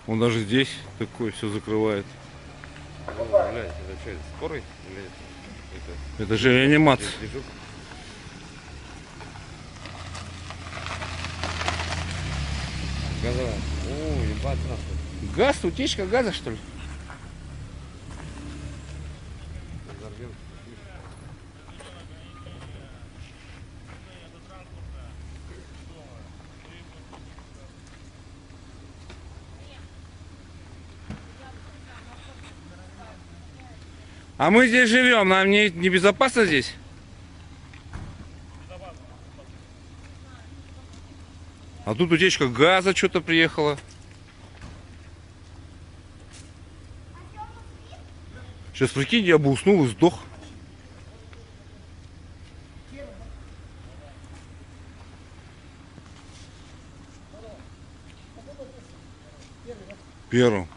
Он даже здесь такое все закрывает. О, блядь, это что, это скорый? Или Это же реанимация. дежур? Газовая. О, ебать нахуй. Газ, утечка газа, что ли? Взорвем. А мы здесь живем, нам не безопасно здесь? А тут утечка газа что-то приехала. Сейчас прикинь, я бы уснул и сдох. Первым.